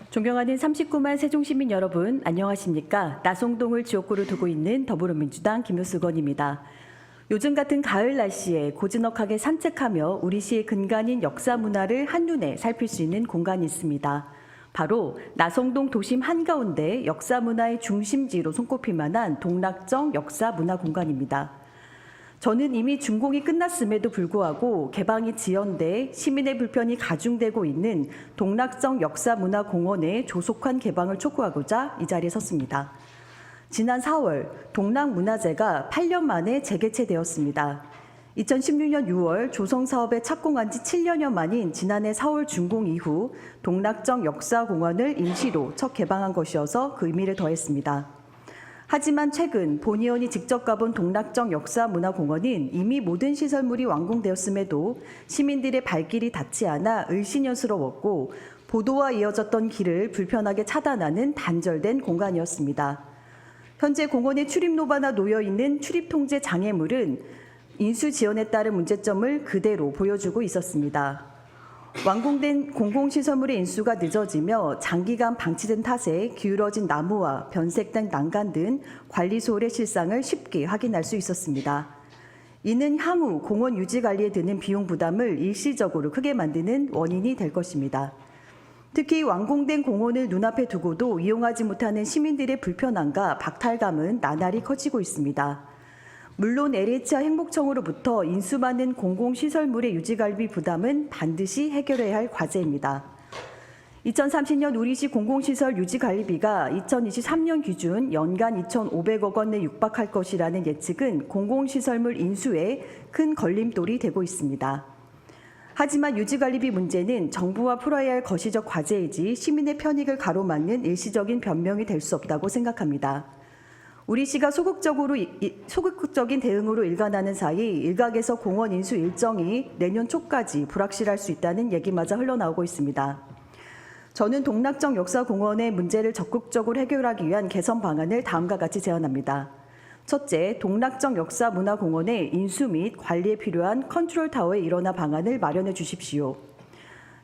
존경하는 39만 세종시민 여러분, 안녕하십니까? 나송동을 지역구로 두고 있는 더불어민주당 김효수 의원입니다. 요즘 같은 가을 날씨에 고즈넉하게 산책하며 우리 시의 근간인 역사 문화를 한눈에 살필 수 있는 공간이 있습니다. 바로 나송동 도심 한가운데 역사 문화의 중심지로 손꼽힐 만한 동락정 역사 문화 공간입니다. 저는 이미 준공이 끝났음에도 불구하고 개방이 지연돼 시민의 불편이 가중되고 있는 동락정 역사문화공원의 조속한 개방을 촉구하고자 이 자리에 섰습니다. 지난 4월 동락문화재가 8년 만에 재개최되었습니다. 2016년 6월 조성사업에 착공한 지 7년여 만인 지난해 4월 준공 이후 동락정 역사공원을 임시로 첫 개방한 것이어서 그 의미를 더했습니다. 하지만 최근 본 의원이 직접 가본 동락정 역사문화공원은 이미 모든 시설물이 완공되었음에도 시민들의 발길이 닿지 않아 을씨년스러웠고 보도와 이어졌던 길을 불편하게 차단하는 단절된 공간이었습니다. 현재 공원에 출입로바나 놓여있는 출입통제 장애물은 인수 지연에 따른 문제점을 그대로 보여주고 있었습니다. 완공된 공공시설물의 인수가 늦어지며 장기간 방치된 탓에 기울어진 나무와 변색된 난간 등 관리 소홀의 실상을 쉽게 확인할 수 있었습니다. 이는 향후 공원 유지 관리에 드는 비용 부담을 일시적으로 크게 만드는 원인이 될 것입니다. 특히 완공된 공원을 눈앞에 두고도 이용하지 못하는 시민들의 불편함과 박탈감은 나날이 커지고 있습니다. 물론 LH와 행복청으로부터 인수받는 공공시설물의 유지관리 부담은 반드시 해결해야 할 과제입니다. 2030년 우리시 공공시설 유지관리비가 2023년 기준 연간 2,500억 원에 육박할 것이라는 예측은 공공시설물 인수에 큰 걸림돌이 되고 있습니다. 하지만 유지관리비 문제는 정부와 풀어야 할 거시적 과제이지 시민의 편익을 가로막는 일시적인 변명이 될 수 없다고 생각합니다. 우리 시가 소극적인 대응으로 일관하는 사이 일각에서 공원 인수 일정이 내년 초까지 불확실할 수 있다는 얘기마저 흘러나오고 있습니다. 저는 동락정 역사공원의 문제를 적극적으로 해결하기 위한 개선 방안을 다음과 같이 제안합니다. 첫째, 동락정 역사문화공원의 인수 및 관리에 필요한 컨트롤타워의 일원화 방안을 마련해 주십시오.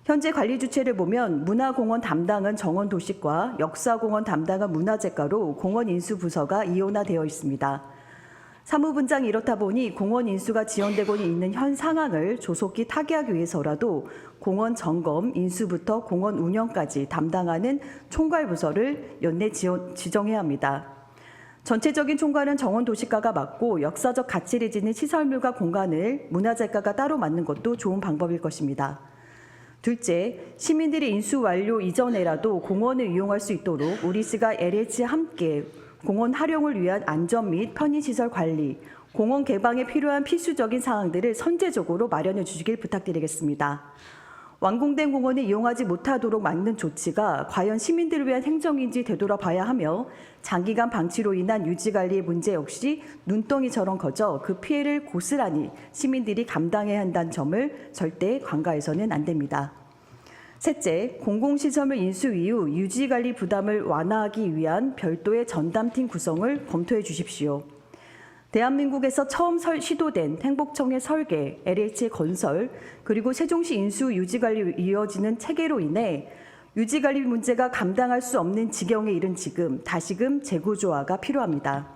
현재 관리 주체를 보면 문화공원 담당은 정원도시과 역사공원 담당은 문화재과로 공원 인수 부서가 이원화되어 있습니다. 사무분장이 이렇다 보니 공원 인수가 지연되고 있는 현 상황을 조속히 타개하기 위해서라도 공원 점검, 인수부터 공원 운영까지 담당하는 총괄부서를 연내 지정해야 합니다. 전체적인 총괄은 정원도시과가 맡고 역사적 가치를 지닌 시설물과 공간을 문화재과가 따로 맡는 것도 좋은 방법일 것입니다. 둘째, 시민들이 인수 완료 이전에라도 공원을 이용할 수 있도록 우리시가 LH와 함께 공원 활용을 위한 안전 및 편의시설 관리, 공원 개방에 필요한 필수적인 사항들을 선제적으로 마련해 주시길 부탁드리겠습니다. 완공된 공원을 이용하지 못하도록 막는 조치가 과연 시민들을 위한 행정인지 되돌아봐야 하며 장기간 방치로 인한 유지관리의 문제 역시 눈덩이처럼 커져 그 피해를 고스란히 시민들이 감당해야 한다는 점을 절대 간과해서는 안 됩니다. 셋째, 공공시설물 인수 이후 유지관리 부담을 완화하기 위한 별도의 전담팀 구성을 검토해 주십시오. 대한민국에서 처음 시도된 행복청의 설계, LH의 건설, 그리고 세종시 인수 유지관리 이어지는 체계로 인해 유지관리 문제가 감당할 수 없는 지경에 이른 지금 다시금 재구조화가 필요합니다.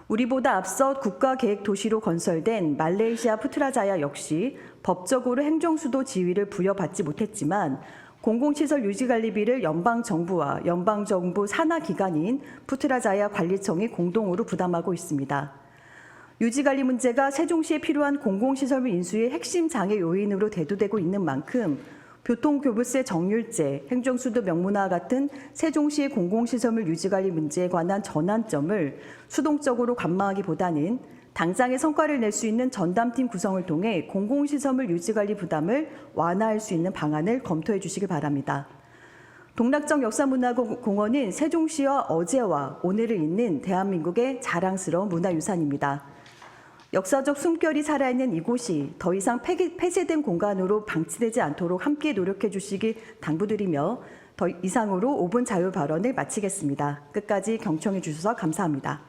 우리보다 앞서 국가계획도시로 건설된 말레이시아 푸트라자야 역시 법적으로 행정수도 지위를 부여받지 못했지만 공공시설 유지관리비를 연방정부와 연방정부 산하기관인 푸트라자야 관리청이 공동으로 부담하고 있습니다. 유지관리 문제가 세종시에 필요한 공공시설물 인수의 핵심 장애 요인으로 대두되고 있는 만큼 교통교부세 정률제, 행정수도 명문화 같은 세종시의 공공시설물 유지관리 문제에 관한 전환점을 수동적으로 관망하기보다는 당장의 성과를 낼 수 있는 전담팀 구성을 통해 공공시설물 유지관리 부담을 완화할 수 있는 방안을 검토해 주시기 바랍니다. 동락정 역사문화공원은 세종시와 어제와 오늘을 잇는 대한민국의 자랑스러운 문화유산입니다. 역사적 숨결이 살아있는 이곳이 더 이상 폐쇄된 공간으로 방치되지 않도록 함께 노력해 주시길 당부드리며 더 이상으로 5분 자유 발언을 마치겠습니다. 끝까지 경청해 주셔서 감사합니다.